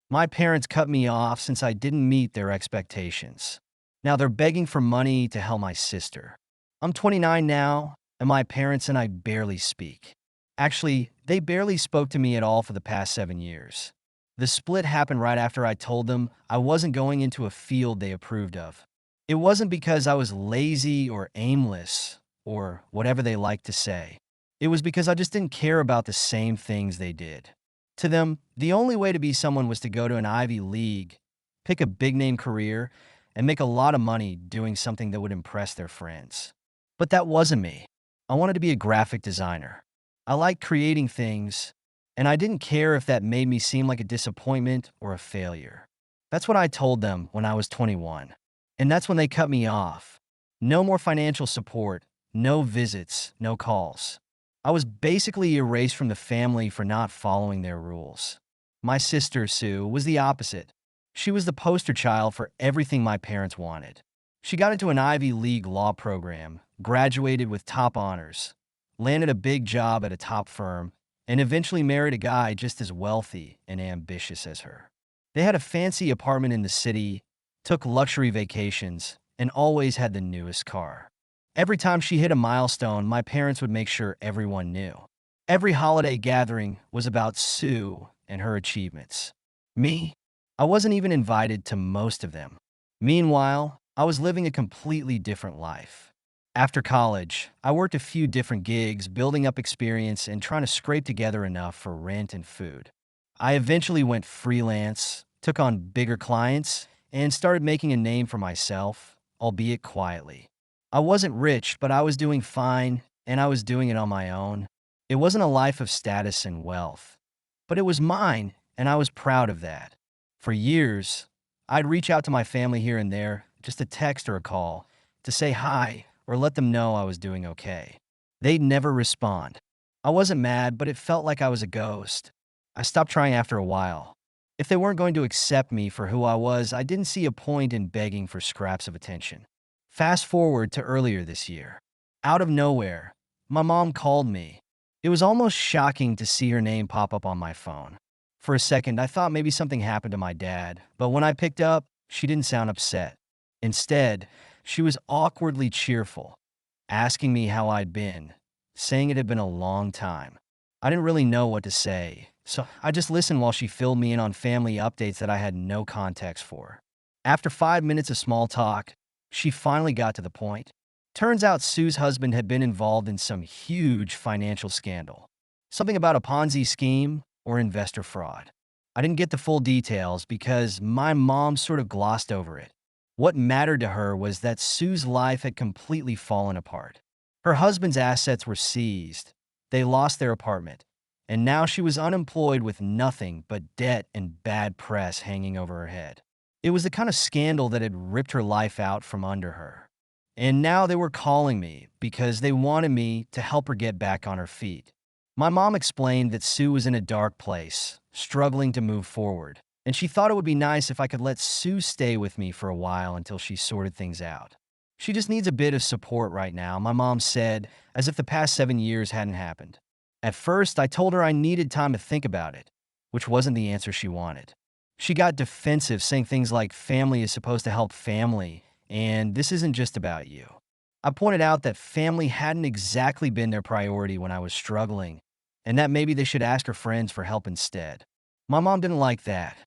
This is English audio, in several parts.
My parents cut me off since I didn't meet their expectations. Now they're begging for money to help my sister. I'm 29 now, and my parents and I barely speak. Actually, they barely spoke to me at all for the past 7 years. The split happened right after I told them I wasn't going into a field they approved of. It wasn't because I was lazy or aimless, or whatever they like to say. It was because I just didn't care about the same things they did. To them, the only way to be someone was to go to an Ivy League, pick a big-name career, and make a lot of money doing something that would impress their friends. But that wasn't me. I wanted to be a graphic designer. I liked creating things, and I didn't care if that made me seem like a disappointment or a failure. That's what I told them when I was 21. And that's when they cut me off. No more financial support, no visits, no calls. I was basically erased from the family for not following their rules. My sister, Sue, was the opposite. She was the poster child for everything my parents wanted. She got into an Ivy League law program, graduated with top honors, landed a big job at a top firm, and eventually married a guy just as wealthy and ambitious as her. They had a fancy apartment in the city, took luxury vacations, and always had the newest car. Every time she hit a milestone, my parents would make sure everyone knew. Every holiday gathering was about Sue and her achievements. Me? I wasn't even invited to most of them. Meanwhile, I was living a completely different life. After college, I worked a few different gigs, building up experience and trying to scrape together enough for rent and food. I eventually went freelance, took on bigger clients, and started making a name for myself, albeit quietly. I wasn't rich, but I was doing fine, and I was doing it on my own. It wasn't a life of status and wealth, but it was mine, and I was proud of that. For years, I'd reach out to my family here and there, just a text or a call, to say hi or let them know I was doing okay. They'd never respond. I wasn't mad, but it felt like I was a ghost. I stopped trying after a while. If they weren't going to accept me for who I was, I didn't see a point in begging for scraps of attention. Fast forward to earlier this year. Out of nowhere, my mom called me. It was almost shocking to see her name pop up on my phone. For a second, I thought maybe something happened to my dad, but when I picked up, she didn't sound upset. Instead, she was awkwardly cheerful, asking me how I'd been, saying it had been a long time. I didn't really know what to say, so I just listened while she filled me in on family updates that I had no context for. After 5 minutes of small talk, she finally got to the point. Turns out Sue's husband had been involved in some huge financial scandal. Something about a Ponzi scheme or investor fraud. I didn't get the full details because my mom sort of glossed over it. What mattered to her was that Sue's life had completely fallen apart. Her husband's assets were seized. They lost their apartment. And now she was unemployed with nothing but debt and bad press hanging over her head. It was the kind of scandal that had ripped her life out from under her. And now they were calling me because they wanted me to help her get back on her feet. My mom explained that Sue was in a dark place, struggling to move forward, and she thought it would be nice if I could let Sue stay with me for a while until she sorted things out. She just needs a bit of support right now, my mom said, as if the past 7 years hadn't happened. At first, I told her I needed time to think about it, which wasn't the answer she wanted. She got defensive, saying things like family is supposed to help family, and this isn't just about you. I pointed out that family hadn't exactly been their priority when I was struggling, and that maybe they should ask her friends for help instead. My mom didn't like that.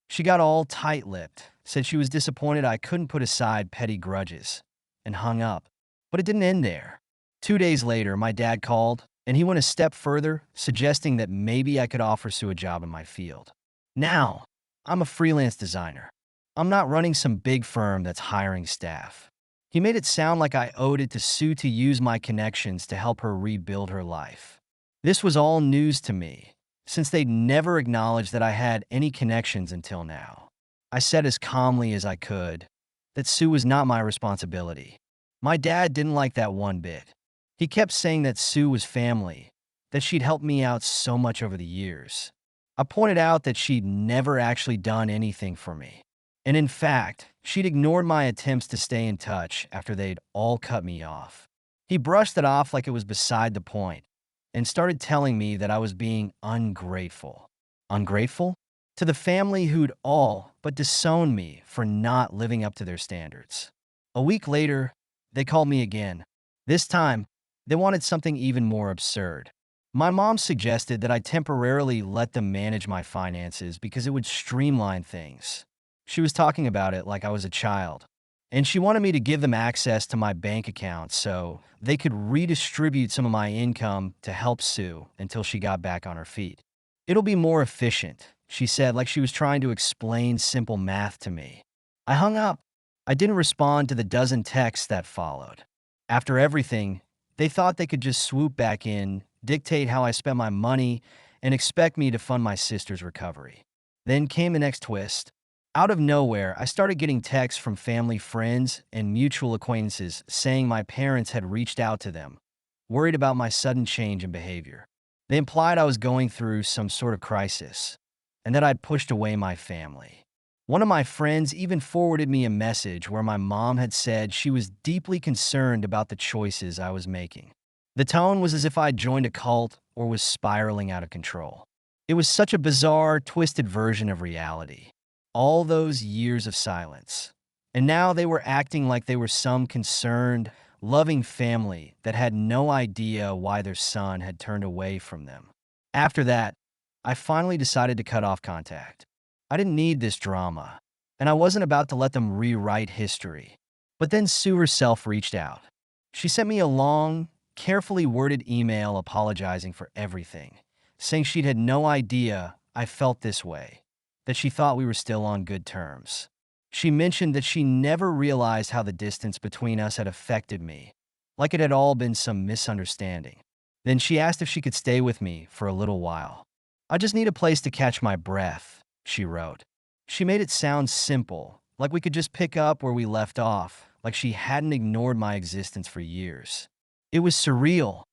She got all tight-lipped, said she was disappointed I couldn't put aside petty grudges, and hung up. But it didn't end there. 2 days later, my dad called, and he went a step further, suggesting that maybe I could offer Sue a job in my field. Now, I'm a freelance designer. I'm not running some big firm that's hiring staff. He made it sound like I owed it to Sue to use my connections to help her rebuild her life. This was all news to me, since they'd never acknowledged that I had any connections until now. I said as calmly as I could that Sue was not my responsibility. My dad didn't like that one bit. He kept saying that Sue was family, that she'd helped me out so much over the years. I pointed out that she'd never actually done anything for me. And in fact, she'd ignored my attempts to stay in touch after they'd all cut me off. He brushed it off like it was beside the point and started telling me that I was being ungrateful. Ungrateful? to the family who'd all but disowned me for not living up to their standards. A week later, they called me again. This time, they wanted something even more absurd. My mom suggested that I temporarily let them manage my finances because it would streamline things. She was talking about it like I was a child. And she wanted me to give them access to my bank account so they could redistribute some of my income to help Sue until she got back on her feet. It'll be more efficient, she said, like she was trying to explain simple math to me. I hung up. I didn't respond to the dozen texts that followed. After everything, they thought they could just swoop back in, dictate how I spent my money, and expect me to fund my sister's recovery. Then came the next twist. Out of nowhere, I started getting texts from family friends and mutual acquaintances saying my parents had reached out to them, worried about my sudden change in behavior. They implied I was going through some sort of crisis, and that I'd pushed away my family. One of my friends even forwarded me a message where my mom had said she was deeply concerned about the choices I was making. The tone was as if I'd joined a cult or was spiraling out of control. It was such a bizarre, twisted version of reality. All those years of silence. And now they were acting like they were some concerned, loving family that had no idea why their son had turned away from them. After that, I finally decided to cut off contact. I didn't need this drama, and I wasn't about to let them rewrite history. But then Sue herself reached out. She sent me a long, carefully worded email apologizing for everything, saying she'd had no idea I felt this way, that she thought we were still on good terms. She mentioned that she never realized how the distance between us had affected me, like it had all been some misunderstanding. Then she asked if she could stay with me for a little while. I just need a place to catch my breath, she wrote. She made it sound simple, like we could just pick up where we left off, like she hadn't ignored my existence for years. It was surreal.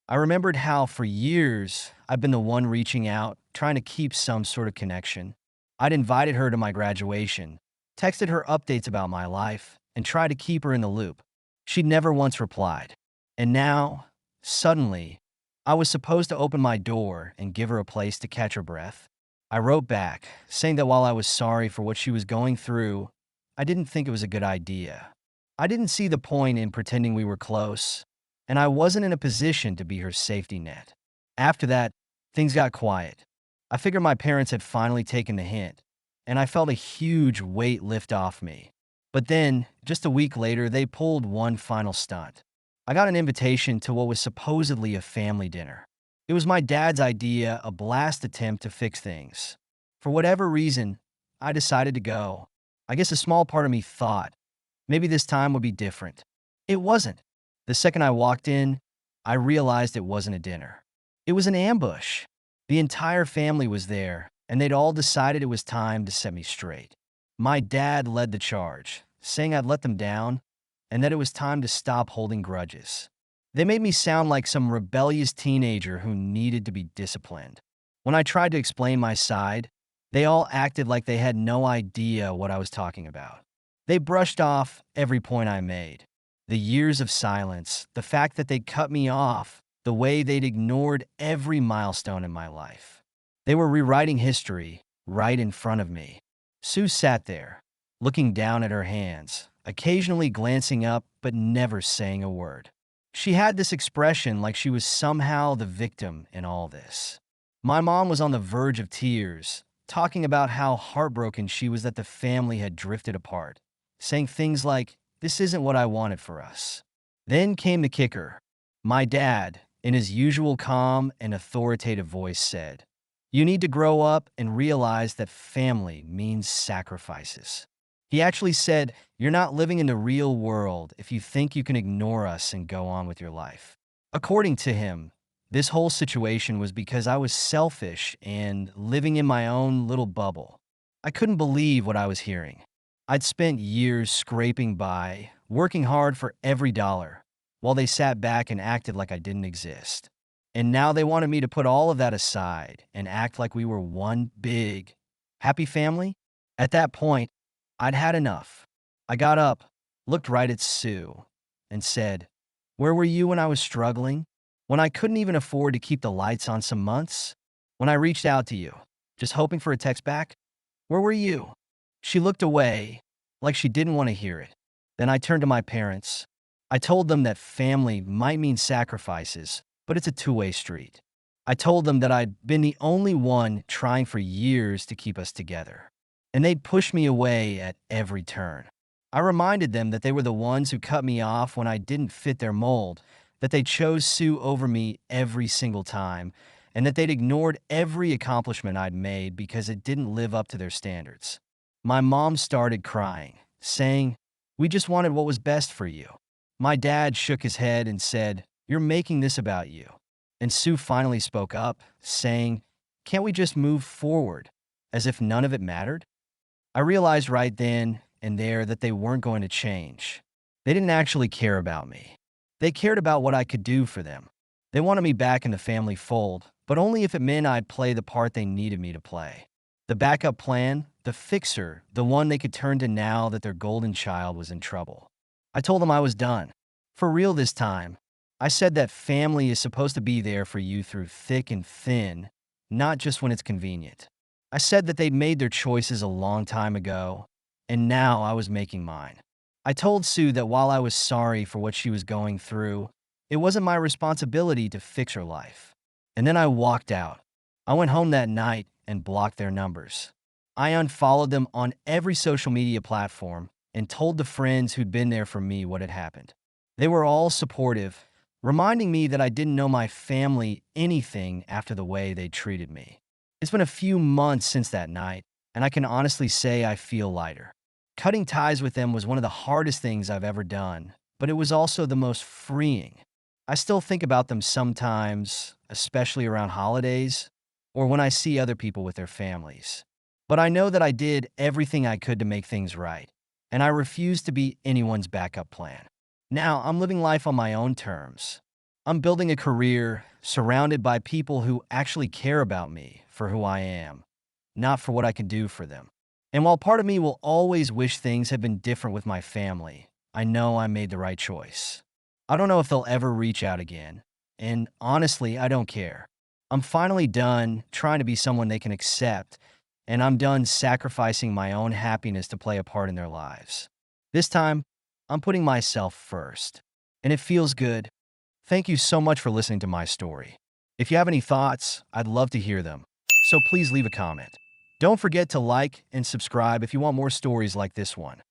I remembered how, for years, I'd been the one reaching out, trying to keep some sort of connection. I'd invited her to my graduation, texted her updates about my life, and tried to keep her in the loop. She'd never once replied. And now, suddenly, I was supposed to open my door and give her a place to catch her breath. I wrote back, saying that while I was sorry for what she was going through, I didn't think it was a good idea. I didn't see the point in pretending we were close, and I wasn't in a position to be her safety net. After that, things got quiet. I figured my parents had finally taken the hint, and I felt a huge weight lift off me. But then, just a week later, they pulled one final stunt. I got an invitation to what was supposedly a family dinner. It was my dad's idea, a blast attempt to fix things. For whatever reason, I decided to go. I guess a small part of me thought, maybe this time would be different. It wasn't. The second I walked in, I realized it wasn't a dinner. It was an ambush. The entire family was there, and they'd all decided it was time to set me straight. My dad led the charge, saying I'd let them down, and that it was time to stop holding grudges. They made me sound like some rebellious teenager who needed to be disciplined. When I tried to explain my side, they all acted like they had no idea what I was talking about. They brushed off every point I made. The years of silence, the fact that they'd cut me off, the way they'd ignored every milestone in my life. They were rewriting history right in front of me. Sue sat there, looking down at her hands, occasionally glancing up but never saying a word. She had this expression like she was somehow the victim in all this. My mom was on the verge of tears, talking about how heartbroken she was that the family had drifted apart, saying things like, "This isn't what I wanted for us." Then came the kicker. My dad, in his usual calm and authoritative voice, said, "You need to grow up and realize that family means sacrifices." He actually said, "You're not living in the real world if you think you can ignore us and go on with your life." According to him, this whole situation was because I was selfish and living in my own little bubble. I couldn't believe what I was hearing. I'd spent years scraping by, working hard for every dollar, while they sat back and acted like I didn't exist. And now they wanted me to put all of that aside and act like we were one big, happy family? At that point, I'd had enough. I got up, looked right at Sue, and said, "Where were you when I was struggling? When I couldn't even afford to keep the lights on some months? When I reached out to you, just hoping for a text back?" Where were you?" She looked away, like she didn't want to hear it. Then I turned to my parents. I told them that family might mean sacrifices, but it's a two-way street. I told them that I'd been the only one trying for years to keep us together, and they'd push me away at every turn. I reminded them that they were the ones who cut me off when I didn't fit their mold, that they chose Sue over me every single time, and that they'd ignored every accomplishment I'd made because it didn't live up to their standards. My mom started crying, saying, "We just wanted what was best for you." My dad shook his head and said, "You're making this about you." And Sue finally spoke up, saying, "Can't we just move forward?" As if none of it mattered. I realized right then and there that they weren't going to change. They didn't actually care about me. They cared about what I could do for them. They wanted me back in the family fold, but only if it meant I'd play the part they needed me to play. The backup plan, the fixer, the one they could turn to now that their golden child was in trouble. I told them I was done. For real this time. I said that family is supposed to be there for you through thick and thin, not just when it's convenient. I said that they'd made their choices a long time ago, and now I was making mine. I told Sue that while I was sorry for what she was going through, it wasn't my responsibility to fix her life. And then I walked out. I went home that night and blocked their numbers. I unfollowed them on every social media platform and told the friends who'd been there for me what had happened. They were all supportive, reminding me that I didn't know my family anything after the way they treated me. It's been a few months since that night, and I can honestly say I feel lighter. Cutting ties with them was one of the hardest things I've ever done, but it was also the most freeing. I still think about them sometimes, especially around holidays, or when I see other people with their families. But I know that I did everything I could to make things right, and I refuse to be anyone's backup plan. Now, I'm living life on my own terms. I'm building a career surrounded by people who actually care about me for who I am, not for what I can do for them. And while part of me will always wish things had been different with my family, I know I made the right choice. I don't know if they'll ever reach out again, and honestly, I don't care. I'm finally done trying to be someone they can accept, and I'm done sacrificing my own happiness to play a part in their lives. This time, I'm putting myself first, and it feels good. Thank you so much for listening to my story. If you have any thoughts, I'd love to hear them, so please leave a comment. Don't forget to like and subscribe if you want more stories like this one.